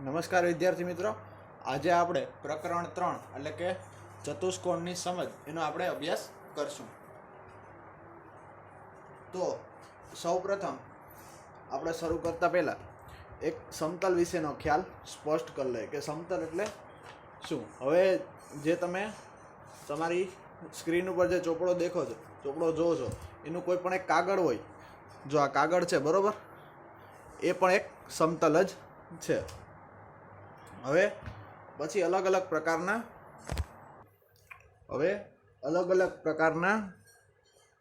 નમસ્કાર વિદ્યાર્થી મિત્રો, આજે આપણે પ્રકરણ 3 એટલે કે ચતુષ્કોણની સમજ એનો આપણે અભ્યાસ કરશું. તો સૌપ્રથમ આપણે શરૂ કરતા પહેલા એક સમતલ વિશેનો ખ્યાલ સ્પષ્ટ કરી લઈએ કે સમતલ એટલે શું. હવે જે તમે તમારી સ્ક્રીન ઉપર જે ચોપડો દેખો છો, ચોપડો જોવો છો, એનું કોઈ પણ એક કાગળ હોય, જો આ કાગળ છે બરોબર, એ પણ એક સમતલ જ છે. હવે પછી અલગ અલગ પ્રકારના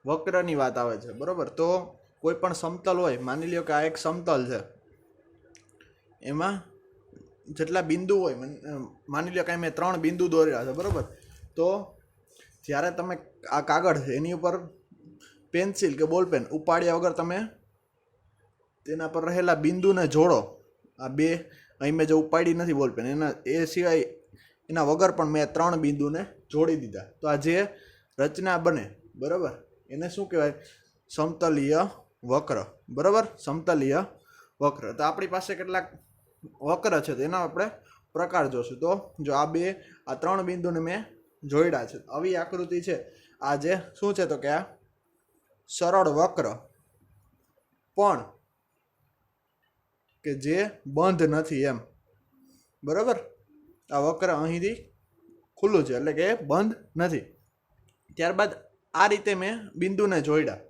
વક્રની વાત આવે છે બરોબર. તો કોઈ પણ સમતલ હોય, માની લ્યો કે આ એક સમતલ છે, એમાં જેટલા બિંદુ હોય, માની લ્યો કે મેં 3 બિંદુ દોર્યા છે બરોબર. તો જ્યારે તમે આ કાગળ છે એની ઉપર પેન્સિલ કે બોલપેન ઉપાડ્યા વગર તમે તેના પર રહેલા બિંદુને જોડો, આ બે અહીં મેં જે ઉપાડી નથી બોલપેન, એ સિવાય એના વગર પણ મેં 3 બિંદુને જોડી દીધા, તો આ જે રચના બને બરાબર, એને શું કહેવાય? સમતલીય વક્ર બરાબર, સમતલીય વક્ર. તો આપણી પાસે કેટલાક વક્ર છે તો એના આપણે પ્રકાર જોશું. તો જો આ 3 બિંદુને મેં જોડ્યા છે, આવી આકૃતિ છે. આ જે શું છે તો કે આ સરળ વક્ર પણ કે જે બંધ નથી એમ બરાબર. આ વક્ર અહીંથી ખુલ્લું છે એટલે કે બંધ નથી. ત્યારબાદ આ રીતે મેં બિંદુને જોડ્યા,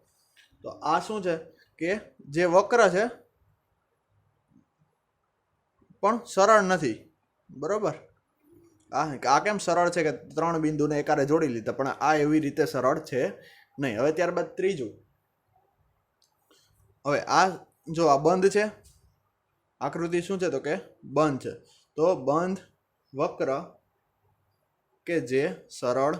તો આ શું છે કે જે વક્ર છે પણ સરળ નથી બરાબર. આ કેમ સરળ છે કે 3 બિંદુને એકારે જોડી લીધા, પણ આ એવી રીતે સરળ છે નહીં. હવે ત્યારબાદ ત્રીજું, હવે આ જો આ બંધ છે, આકૃતિ શું છે તો કે બંધ છે. તો બંધ વક્ર કે જે સરળ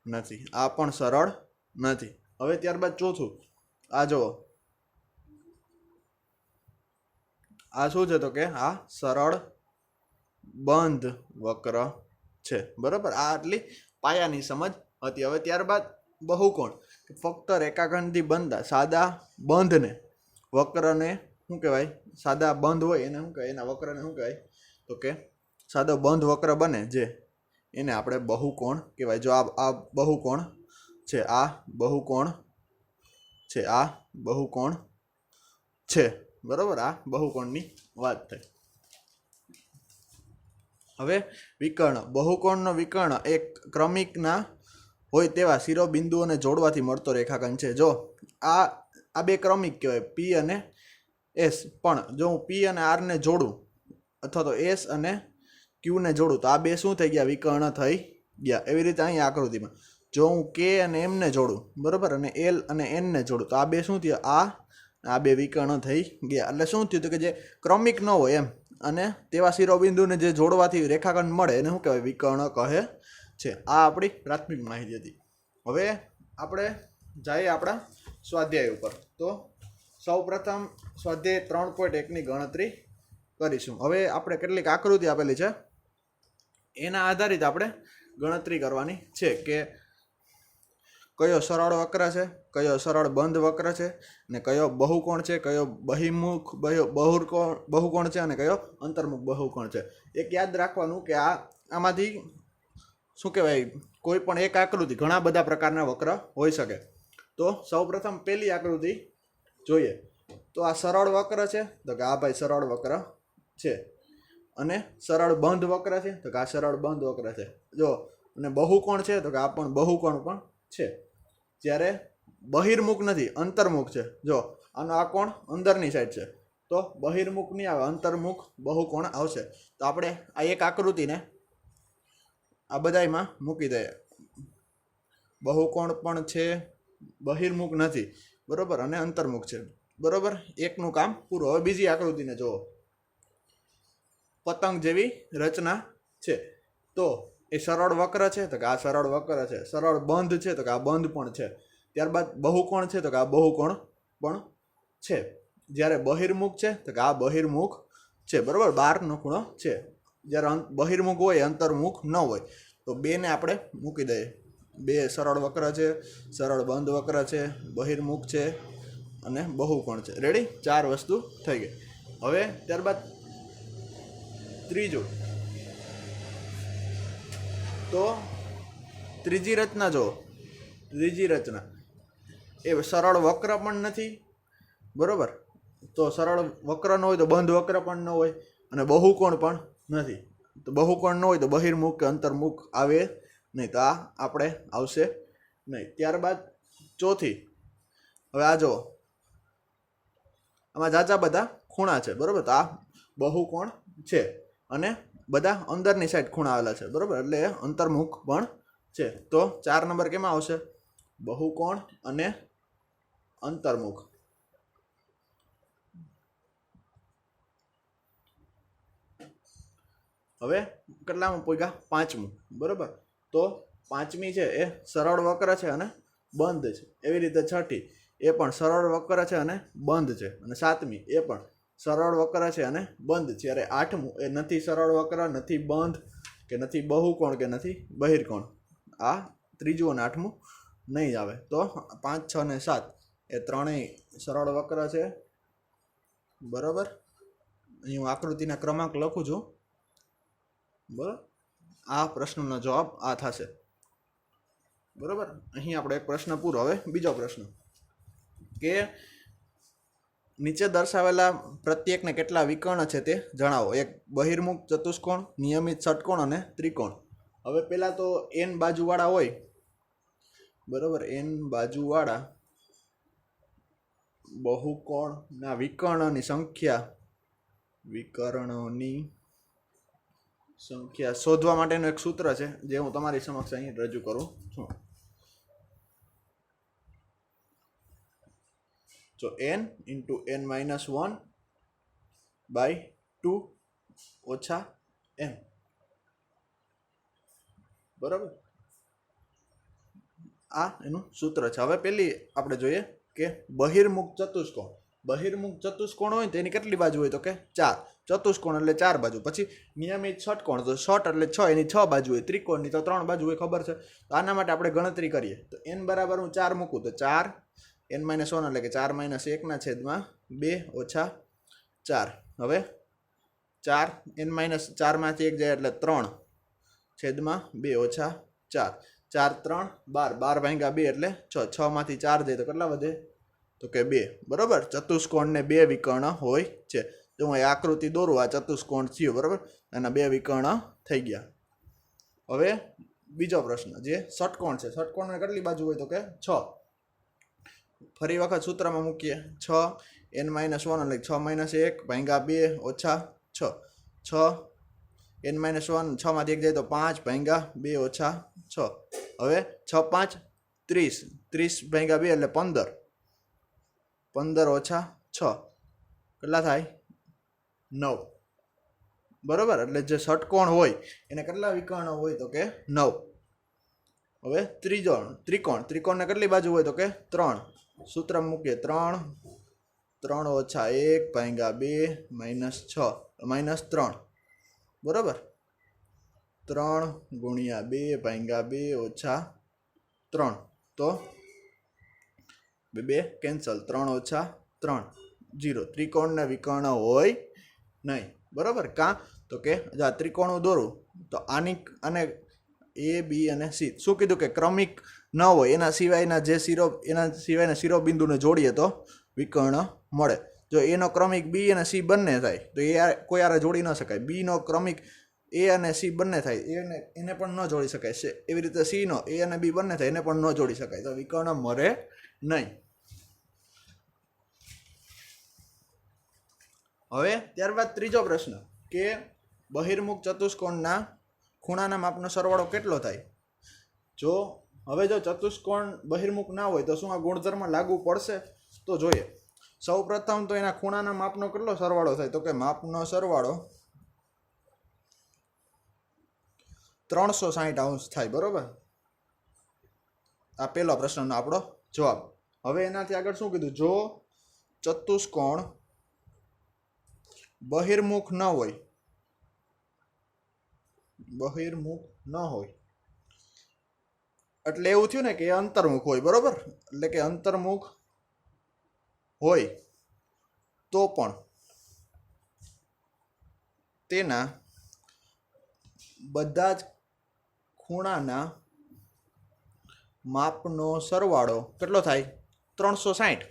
નથી, આ પણ સરળ નથી. હવે ત્યારબાદ ચોથું, આ જુઓ, આ શું છે તો કે આ સરળ બંધ વક્ર છે બરાબર. આ આટલી પાયાની સમજ હતી. હવે ત્યારબાદ બહુકોણ, ફક્ત રેખાખંડથી બનતા સાદા બંધને વક્રને શું કહેવાય? સાદા બંધ હોય એને શું કહેવાય? એના વક્રને શું કહેવાય તો કે સાદો બંધ વક્ર બને જે, એને આપણે બહુકોણ કહેવાય. જો આ બહુકોણ છે, આ બહુકોણ છે, આ બહુકોણ છે બરાબર. આ બહુકોણની વાત થઈ. હવે વિકર્ણ, બહુકોણનો વિકર્ણ એક ક્રમિકના હોય તેવા શિરોબિંદુઓને જોડવાથી મળતો રેખાખંડ છે. જો આ બે ક્રમિક કહેવાય, પી અને એસ. પણ જો હું પી અને આરને જોડું અથવા તો એસ અને ક્યુને જોડું, તો આ બે શું થઈ ગયા? વિકર્ણ થઈ ગયા. એવી રીતે અહીં આકૃતિમાં જો હું કે અને એમને જોડું બરાબર, અને એલ અને એનને જોડું, તો આ બે શું થયા? આ બે વિકર્ણ થઈ ગયા. એટલે શું થયું કે જે ક્રમિક ન હોય એમ અને તેવા શિરોબિંદુને જે જોડવાથી રેખાખંડ મળે એને શું કહેવાય? વિકર્ણ કહે છે. આ આપણી પ્રાથમિક માહિતી હતી. હવે આપણે જઈએ આપણા સ્વાધ્યાય ઉપર. તો સૌપ્રથમ સ્વાધ્યાય 3.1ની ગણતરી કરીશું. હવે આપણે કેટલીક આકૃતિ આપેલી છે, એના આધારિત આપણે ગણતરી કરવાની છે કે કયો સરળ વક્ર છે, કયો સરળ બંધ વક્ર છે, ને કયો બહુકોણ છે, કયો બહિર્મુખ બહુકોણ છે, અને કયો અંતર્મુખ બહુકોણ છે. એક યાદ રાખવાનું કે આમાંથી શું કહેવાય, કોઈ પણ એક આકૃતિ ઘણા બધા પ્રકારના વક્ર હોઈ શકે. તો સૌપ્રથમ પહેલી આકૃતિ જોઈએ. તો આ સરળ વક્ર છે તો કે આ ભાઈ સરળ વક્ર છે, અને સરળ બંધ વક્ર છે તો કે આ સરળ બંધ વક્ર છે. જો અને બહુકોણ છે તો કે આ પણ બહુકોણ પણ છે. જ્યારે બહિર્મુખ નથી, અંતર્મુખ છે. જો આનો આ કોણ અંદરની સાઈડ છે, તો બહિર્મુખ નહીં આવે, અંતર્મુખ બહુકોણ આવશે. તો આપણે આ એક આકૃતિને આ બધામાં મૂકી દઈએ. બહુકોણ પણ છે, બહિર્મુખ નથી બરોબર, અને અંતર્મુખ છે બરોબર. એકનું કામ પૂરું. હવે બીજી આકૃતિને જુઓ. પતંગ જેવી રચના છે, તો એ સરળ વક્ર છે તો કે આ સરળ વક્ર છે. સરળ બંધ છે તો કે આ બંધ પણ છે. ત્યારબાદ બહુકોણ છે તો કે આ બહુકોણ પણ છે. જ્યારે બહિર્મુખ છે તો કે આ બહિર્મુખ છે બરાબર, 12નો ખૂણો છે. જ્યારે બહિર્મુખ હોય, અંતર્મુખ ન હોય, તો બેને આપણે મૂકી દઈએ. બે સરળ વક્ર છે, સરળ બંધ વક્ર છે, બહિર્મુખ છે અને બહુકોણ છે. રેડી? 4 વસ્તુ થઈ ગઈ. હવે ત્યારબાદ ત્રીજું, તો ત્રીજી રચના જો, ત્રીજી રચના એ સરળ વક્ર પણ નથી, બરોબર, તો સરળ વક્ર ન હોય તો બંધ વક્ર પણ ન હોય, અને બહુકોણ પણ નથી. તો બહુકોણ ન હોય તો બહિર્મુખ કે અંતર્મુખ આવે નહીં, તો આ આપણે આવશે નહીં. ત્યારબાદ ચોથી, હવે આ જો આમાં જાજા બધા ખૂણા છે, બરોબર, તો આ બહુકોણ છે અને બધા અંદરની સાઈડ ખૂણા આવેલા છે, બરોબર, એટલે અંતર્મુખ પણ છે. તો 4 નંબર કેમાં આવશે? બહુકોણ અને અંતર્મુખ. હવે કેટલામાં પોગ્યા? પાંચમું, બરોબર, તો પાંચમી છે એ સરળ વક્ર છે અને બંધ છે. એવી રીતે છઠ્ઠી એ પણ સરળ વક્ર છે અને બંધ છે, અને સાતમી એ પણ સરળ વક્ર છે અને બંધ છે. ત્યારે આઠમું એ નથી સરળ વક્ર, નથી બંધ, કે નથી બહુકોણ, કે નથી બહિર્કોણ. આ ત્રીજું અને આઠમું નહીં આવે. તો 5, 6 અને 7 એ ત્રણેય સરળ વક્ર છે, બરાબર. અહીં હું આકૃતિના ક્રમાંક લખું છું, બરાબર. આ પ્રશ્નનો જવાબ આ થશે, બરાબર. અહીં આપણે એક પ્રશ્ન પૂરો. હવે બીજો પ્રશ્ન કે નીચે દર્શાવેલા પ્રત્યેકને કેટલા વિકર્ણ છે તે જણાવો. એક બહિર્મુખ ચતુષ્કોણ, નિયમિત ષટકોણ અને ત્રિકોણ. હવે પહેલા તો n બાજુવાળા હોય, બરાબર, n બાજુવાળા બહુકોણના વિકર્ણની સંખ્યા, વિકર્ણોની સંખ્યા શોધવા માટેનું એક સૂત્ર છે, જે હું તમારી સમક્ષ અહીં રજૂ કરું છું. So n into n minus 1 by 2 ઓછા n, બરાબર. આ એનું સૂત્ર છે. હવે પેલી આપણે જોઈએ કે બહિર્મુખ ચતુષ્કોણ. બહિર્મુખ ચતુષ્કોણ હોય તો એની કેટલી બાજુ હોય? તો કે 4. ચતુષ્કોણ એટલે 4 બાજુ. પછી નિયમિત ષટકોણ, તો ષટ એટલે 6, એની 6 બાજુ હોય. ત્રિકોણની તો 3 બાજુ હોય, ખબર છે. તો આના માટે આપણે ગણતરી કરીએ. તો n બરાબર હું 4 મૂકું તો 4 n minus 1 એટલે કે 4 minus 1 ના છેદમાં 2 ઓછા 4. હવે 4 n minus 4 માંથી 1 જાય એટલે 3 છેદમાં 2 ઓછા 4. 4 3 12, 12 ભાગ્યા 2 એટલે 6. 6 માંથી 4 જાય તો કેટલા વધે? તો કે 2, બરાબર. ચતુષ્કોણને 2 વિકર્ણ હોય છે. તો હું આકૃતિ દોરું, આ ચતુષ્કોણ થયું, બરાબર, એના 2 વિકર્ણ થઈ ગયા. હવે બીજો પ્રશ્ન જે ષટકોણ છે. ષટકોણને કેટલી બાજુ હોય? તો કે 6. ફરી વખત સૂત્રમાં મૂકીએ. 6 n minus 1 એટલે 6 minus 1 ભાગ્યા 2 ઓછા 6. 6 n minus 1, 6 માંથી 1 જાય તો 5 ભાગ્યા 2 ઓછા 6. હવે 6 5 30, 30 ભાગ્યા 2 એટલે 15, 15 ઓછા 6 કેટલા થાય? 9, બરાબર. એટલે જે ષટકોણ હોય એને કેટલા વિકર્ણ હોય? તો કે 9. હવે ત્રીજો ત્રિકોણ. ત્રિકોણને કેટલી બાજુ હોય? તો કે 3. સૂત્ર મૂકીએ. 3 3 ઓછા 1 ભાગ્યા 2 minus 6 minus 3, બરાબર. 3 ગુણ્યા 2 ભાગ્યા 2 ઓછા 3, તો 2 કેન્સલ. 3 ઓછા 3 0. ત્રિકોણને વિકર્ણ હોય નહીં, બરાબર. કાં? તો કે આ ત્રિકોણ દોરું તો આની અને A, B અને C શું કીધું કે ક્રમિક ન હોય, એના સિવાયના જે એના શિરોબિંદુને જોડીએ તો વિકર્ણ મળે. જો એનો ક્રમિક B અને C બંને થાય તો એ કોઈ આરે જોડી ન શકાય. B નો ક્રમિક A અને C બંને થાય એને પણ ન જોડી શકાય. એવી રીતે C નો A અને B બંને થાય એને પણ ન જોડી શકાય, તો વિકર્ણ મળે નહીં. હવે ત્યારબાદ ત્રીજો પ્રશ્ન કે બહિર્મુખ ચતુષ્કોણના ખૂણાના માપનો સરવાળો કેટલો થાય? જો હવે જો ચતુષ્કોણ બહિર્મુખ ના હોય તો શું આ ગુણધર્મ લાગુ પડશે? તો જોઈએ. સૌ પ્રથમ તો એના ખૂણાના માપનો કેટલો સરવાળો થાય? તો કે માપનો સરવાળો 360 અંશ થાય, બરોબર. આ પહેલો પ્રશ્નનો આપણો જવાબ. હવે એનાથી આગળ શું કીધું? જો ચતુષ્કોણ બહિર્મુખ ન હોય, બહિર્મુખ ન હોય એટલે એવું થયું ને કે અંતર્મુખ હોય, બરોબર. એટલે કે અંતર્મુખ હોય તો પણ તેના બધા જ ખૂણાના માપનો સરવાળો કેટલો થાય? 360.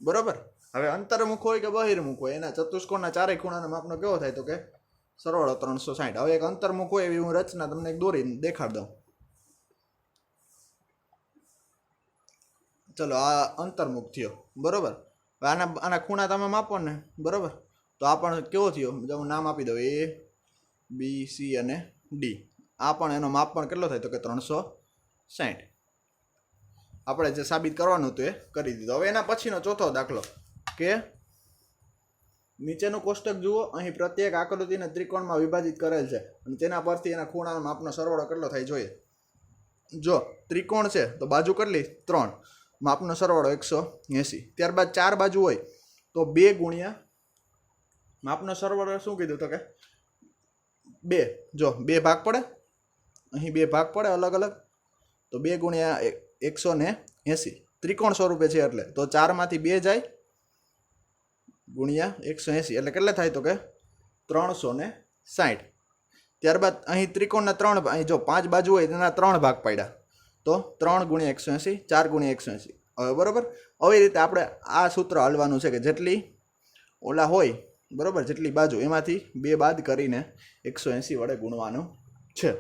બરોબર. હવે અંતર્મુખ હોય કે બહિર્મુખ હોય, એના ચતુષ્કોણના ચારેય ખૂણાના માપનો કેવો થાય? તો કે સરવાળો 360. હવે એક અંતર્મુખ હોય એવી હું રચના તમને દોરીને દેખાડ દઉં. ચલો, આ અંતર્મુખ થયો. બરોબર. આના ખૂણા તમે માપો ને, બરોબર, તો આ પણ કેવો થયો? હું નામ આપી દઉં, A, B, C અને D. આ પણ એનો માપ પણ કેટલો થાય? તો કે 360. આપણે જે સાબિત કરવાનું હતું એ કરી દીધું. હવે એના પછીનો ચોથો દાખલો કે નીચેનું કોષ્ટક જુઓ. અહીં પ્રત્યેક આકૃતિને ત્રિકોણમાં વિભાજિત કરેલ છે અને તેના પરથી એના ખૂણાના માપનો સરવાળો કેટલો થાય જોઈએ. જો ત્રિકોણ છે તો બાજુ કેટલી? 3, માપનો સરવાળો 180. ત્યારબાદ 4 બાજુ હોય તો 2 ગુણ્યા માપનો સરવાળો શું કીધું? તો કે 2. જો 2 ભાગ પડે, અહીં 2 ભાગ પડે અલગ અલગ, તો 2 ગુણ્યા 180 ત્રિકોણ સ્વરૂપે છે એટલે તો 4 માંથી 2 જાય ગુણ્યા 180 એટલે કેટલા થાય? તો કે 360. ત્યારબાદ અહીં ત્રિકોણના 3, અહીં જો 5 બાજુ હોય તેના 3 ભાગ પાડ્યા તો 3 ગુણ્યા 180, 4 ગુણ્યા 180. હવે બરોબર, આવી રીતે આપણે આ સૂત્ર હલવાનું છે કે જેટલી ઓલા હોય, બરોબર, જેટલી બાજુ એમાંથી 2 બાદ કરીને 180 વડે ગુણવાનું છે.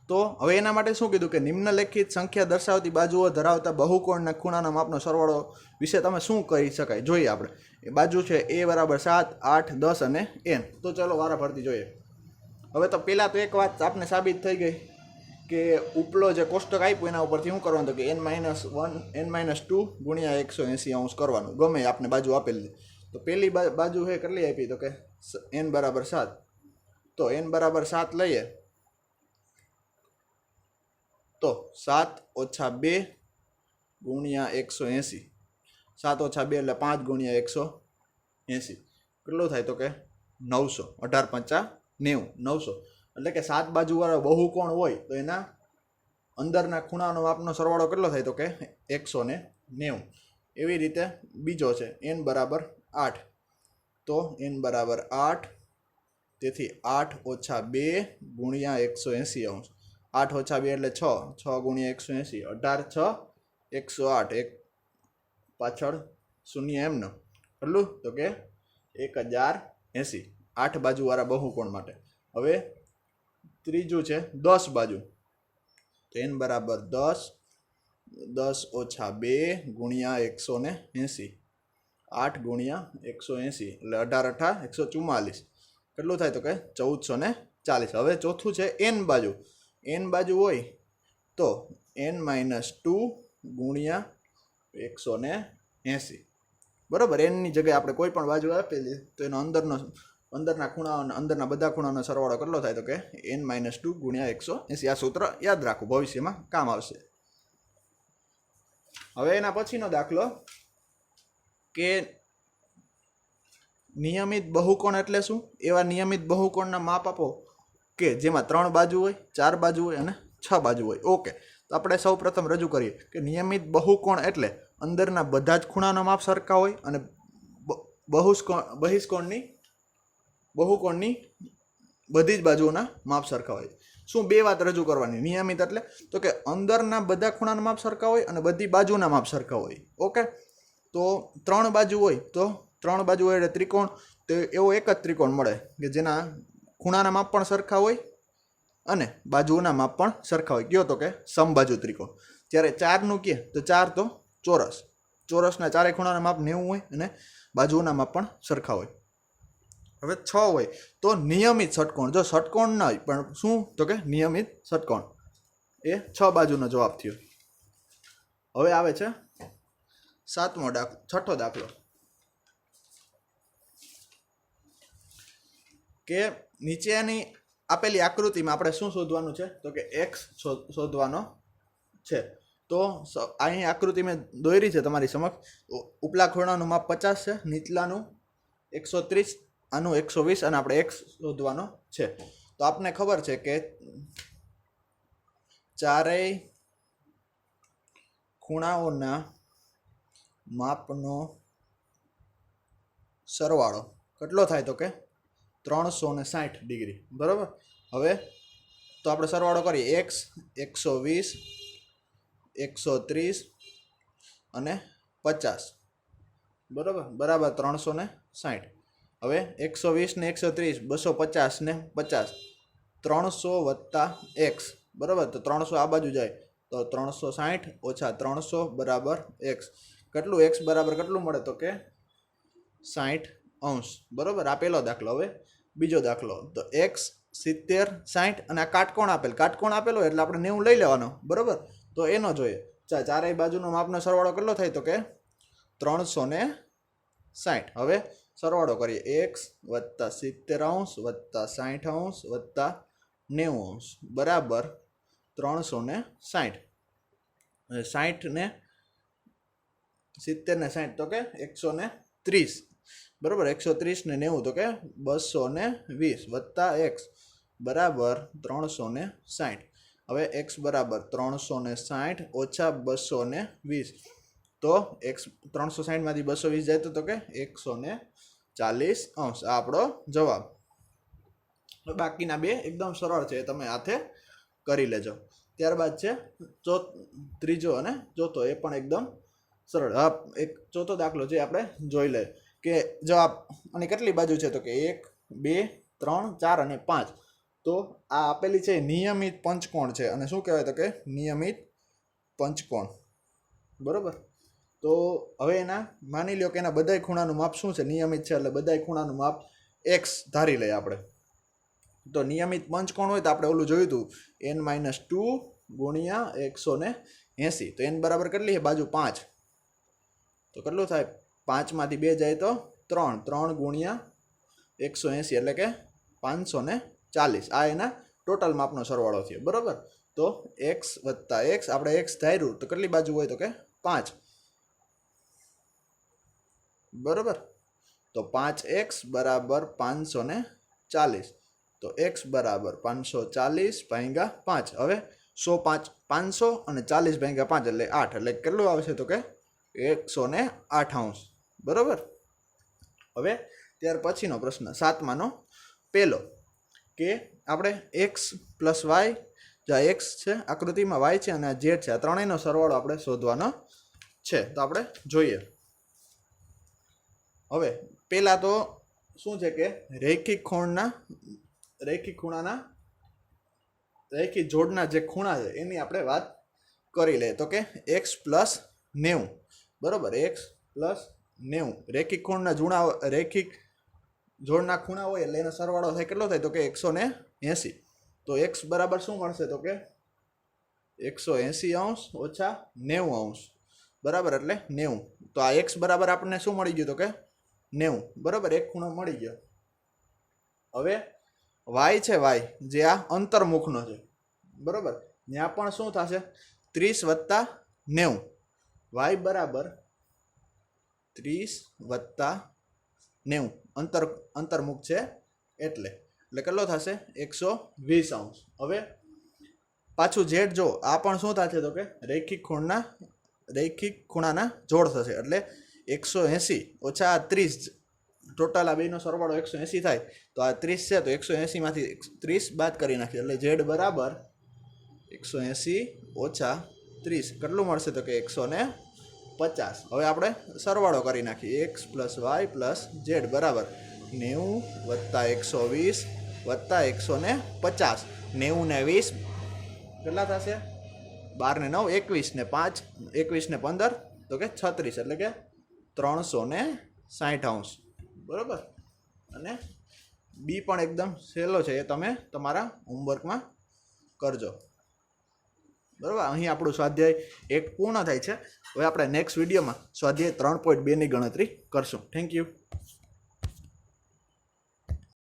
તો હવે એના માટે શું કીધું કે નિમ્નલિખિત સંખ્યા દર્શાવતી બાજુઓ ધરાવતા બહુકોણના ખૂણાના માપનો સરવાળો વિશે તમે શું કરી શકાય જોઈએ. આપણે એ બાજુ છે A બરાબર 7, 8, 10 અને n. તો ચલો વારા ફરતી જોઈએ. હવે તો પહેલાં તો એક વાત આપને સાબિત થઈ ગઈ કે ઉપલો જે કોષ્ટક આપ્યું એના ઉપરથી શું કરવાનું? તો કે n-2 ગુણ્યા 180 અંશ કરવાનું, ગમે આપને બાજુ આપેલી. તો પહેલી બાજુ છે કેટલી આપી? તો કે n બરાબર 7. તો n બરાબર 7 લઈએ તો 7 ઓછા 2 ગુણ્યા 180. 7 ઓછા 2 એટલે 5 ગુણ્યા 180 કેટલું થાય? તો કે 900. 18 × 5 = 900. એટલે કે 7 બાજુવાળો બહુકોણ હોય તો એના અંદરના ખૂણાનો માપનો સરવાળો કેટલો થાય? તો કે 190. એવી રીતે બીજો છે n બરાબર 8. તો n બરાબર 8, તેથી 8 ઓછા 2 ગુણ્યા 180 અંશ. 8 ઓછા 2 એટલે 6, 6 ગુણ્યા 180, 18 × 6 108. એક પાછળ શૂન્ય એમનો કેટલું? તો કે 1080. 8 બાજુવાળા બહુકોણ માટે. હવે ત્રીજું છે 10 બાજુ. તો n બરાબર 10, 10 ઓછા 2 ગુણ્યા 180, 8 ગુણ્યા 180 એટલે 18 × 8 144. કેટલું થાય? તો કે 1440. હવે ચોથું છે n બાજુ. n બાજુ હોય તો n-2 ગુણ્યા 180. બરાબર. એનની જગ્યાએ આપણે કોઈ પણ બાજુ આપેલી તો એનો અંદરના ખૂણા, અંદરના બધા ખૂણાનો સરવાળો કેટલો થાય? તો કે n-2 ગુણ્યા 180. આ સૂત્ર યાદ રાખવું, ભવિષ્યમાં કામ આવશે. હવે એના પછીનો દાખલો કે નિયમિત બહુકોણ એટલે શું? એવા નિયમિત બહુકોણના માપ આપો કે જેમાં 3 બાજુ હોય, 4 બાજુ હોય અને 6 બાજુ હોય. ઓકે, તો આપણે સૌ પ્રથમ રજૂ કરીએ કે નિયમિત બહુકોણ એટલે અંદરના બધા જ ખૂણાના માપ સરખા હોય અને બહુકોણની બધી જ બાજુઓના માપ સરખા હોય. શું બે વાત રજૂ કરવાની? નિયમિત એટલે તો કે અંદરના બધા ખૂણાના માપ સરખા હોય અને બધી બાજુના માપ સરખા હોય. ઓકે, તો 3 બાજુ હોય તો 3 બાજુ હોય એટલે ત્રિકોણ, તો એવો એક જ ત્રિકોણ મળે કે જેના ખૂણાના માપ પણ સરખા હોય અને બાજુઓના માપ પણ સરખા હોય. કયો? તો કે સમબાજુ ત્રિકોણ. જ્યારે 4નું કહે તો 4 તો ચોરસ. ચોરસના ચારે ખૂણાના માપ 90 હોય અને બાજુઓના માપ પણ સરખા હોય. હવે 6 હોય તો નિયમિત ષટકોણ. જો ષટકોણ ન હોય પણ શું? તો કે નિયમિત ષટકોણ. એ 6 બાજુનો જવાબ થયો. હવે આવે છે છઠ્ઠો દાખલો કે નીચેની આપેલી આકૃતિમાં આપણે શું શોધવાનું છે? તો કે x શોધવાનો છે. તો અહીં આકૃતિ મેં દોરી છે તમારી સમક્ષ. ઉપલા ખૂણાનું માપ 50 છે, નીચલાનું 130, આનું 120 અને આપણે x શોધવાનો છે. તો આપને ખબર છે કે ચારેય ખૂણાઓના માપનો સરવાળો કેટલો થાય? તો કે 360 ડિગ્રી બરાબર. હવે તો આપણે સરવાળો કરીએ. એક્સ 120, 130 અને 50 બરાબર બરાબર 360. હવે 120 ને 130, 250 ને 50, 300 વત્તા એક્સ બરાબર. તો 300 આ બાજુ જાય તો 360 ઓછા 300 બરાબર એક્સ. કેટલું એક્સ બરાબર કેટલું મળે તો કે 60° બરાબર. આ પહેલો દાખલો. હવે બીજો દાખલો. તો એક્સ 70, 60 અને આ કાટકોણ આપેલો એટલે આપણે 90 લઈ લેવાનો બરાબર. તો એનો જોઈએ. ચારેય બાજુનો માપનો સરવાળો કેટલો થાય તો કે 360. હવે સરવાળો કરીએ. એક્સ વત્તા 70° વત્તા 60° વત્તા 90° બરાબર 360. 60 ને 70 ને 60 તો કે 130 બરાબર. 130 ને 90 તો કે 220 વત્તા એક્સ બરાબર 360. હવે એક્સ બરાબર 360 ઓછા 220. તો એક્સ 360 માંથી 220 જાય તો કે 140°. આ આપણો જવાબ. બાકીના બે એકદમ સરળ છે, તમે હાથે કરી લેજો. ત્યારબાદ છે ત્રીજો અને ચોથો, એ પણ એકદમ સરળ. હા, એક ચોથો દાખલો છે આપણે જોઈ લે કે જવાબ. અને કેટલી બાજુ છે તો કે 1, 2, 3, 4 અને 5. તો આ આપેલી છે નિયમિત પંચકોણ છે. અને શું કહેવાય તો કે નિયમિત પંચકોણ બરાબર. તો હવે એના માની લો કે એના બધાય ખૂણાનું માપ શું છે, નિયમિત છે એટલે બધાય ખૂણાનું માપ એક્સ ધારી લઈએ આપણે. તો નિયમિત પંચકોણ હોય તો આપણે ઓલું જોયું હતું n-2 ગુણ્યા 180. તો n બરાબર કેટલી છે બાજુ 5. તો કેટલું થાય 5 માંથી 2 જાય તો 3 ગુણ્યા 180 એટલે કે 540. આ એના ટોટલ માપનો સરવાળો થયો બરાબર. તો એક્સ વત્તા એક્સ, આપણે એક્સ ધાર્યું તો કેટલી બાજુ હોય તો કે 5 બરાબર. તો 5x બરાબર 540. તો x બરાબર 540 ભાગ્યા 5. હવે 500 અને 40 ભાગ્યા 5 એટલે 8. એટલે કેટલું આવશે તો કે 108° બરાબર. હવે ત્યાર પછીનો પ્રશ્ન 7માનો પહેલો કે આપણે x પ્લસ વાય, જ્યાં x છે આકૃતિમાં, y છે અને z છે, આ ત્રણેયનો સરવાળો આપણે શોધવાનો છે. તો આપણે જોઈએ. હવે પહેલા તો શું છે કે રૈખિક જોડના જે ખૂણા છે એની આપણે વાત કરી લઈએ. તો કે x પ્લસ 90 બરાબર. x પ્લસ 90 રૈખિક જોડના ખૂણા હોય એટલે એનો સરવાળો થાય કેટલો થાય તો કે 180. તો x બરાબર શું મળશે તો કે 180° ઓછા 90° બરાબર એટલે 90. તો આ x બરાબર આપણને શું મળી ગયું તો કે 90 બરાબર. એક ખૂણો મળી ગયો. હવે y છે, y જે આ અંતર્મુખનો છે બરાબર. ત્યાં પણ શું થશે 30 વત્તા 90. y બરાબર 30 વત્તા 90 અંતર્મુખ છે એટલે કેટલો થશે 120°. હવે પાછું z જો આ પણ શું થશે તો કે રૈખિક ખૂણાના જોડ થશે એટલે 180 ઓછા 30. ટોટલ આ બેનો સરવાળો 180 થાય. તો આ 30 છે તો 180 માંથી 30 બાદ કરી નાખીએ એટલે z બરાબર 180 ઓછા 30 કેટલું મળશે તો કે 150. હવે આપણે સરવાળો કરી નાખીએ. x plus y plus z બરાબર 90 વત્તા 120 વત્તા 150. 90 ને 20 કેટલા થશે 12 ને 9 21 ને 5 21 ને 15 તો કે 36 એટલે કે 360° બરાબર. અને બી પણ એકદમ સહેલો છે, એ તમે તમારા હોમવર્કમાં કરજો બરાબર. અહીં આપણું સ્વાધ્યાય 1 પૂર્ણ થાય છે. હવે આપણે નેક્સ્ટ વિડીયોમાં સ્વાધ્યાય 3.2ની ગણતરી કરશું. Thank you.